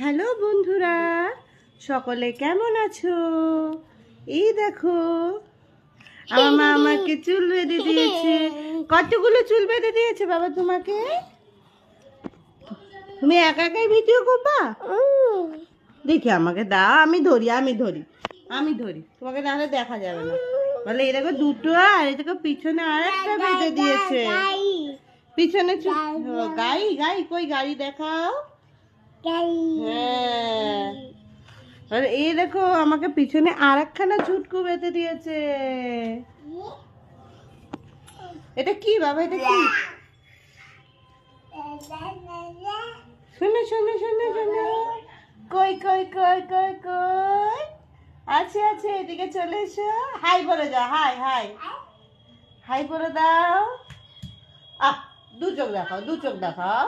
Hello বন্ধুরা, সকলে কেমন আছো? এই দেখো, আমার মা আমাকে চুল বেঁধে দিয়েছে। কতগুলো চুল বেঁধে দিয়েছে বাবা তোমাকে? তুমি একা একাই ভিডিও করবা? দেখি আমাকে দাও, আমি ধরি তোমাকে নাহলে দেখা যাবে না। বলে এই দেখো দুটো, আর এই দেখো পিছনে আর একটা বেঁধে দিয়েছে। পিছনে গাড়ি গাড়ি কই গাড়ি দেখাও। হ্যাঁ, আর এই দেখো আমাকে পিছনে আর একখানা ঝুটকু বেঁধে দিয়েছে। এটা কি বাবা, এটা কি? শোনো শোনো শোনো শোনো, কই কই কই কই কই আছে আছে, এদিকে চলে এসো। হাই বলে যাও, হাই হাই হাই বলে দাও। আহ, দু চোখ দেখাও, দু চোখ দেখাও।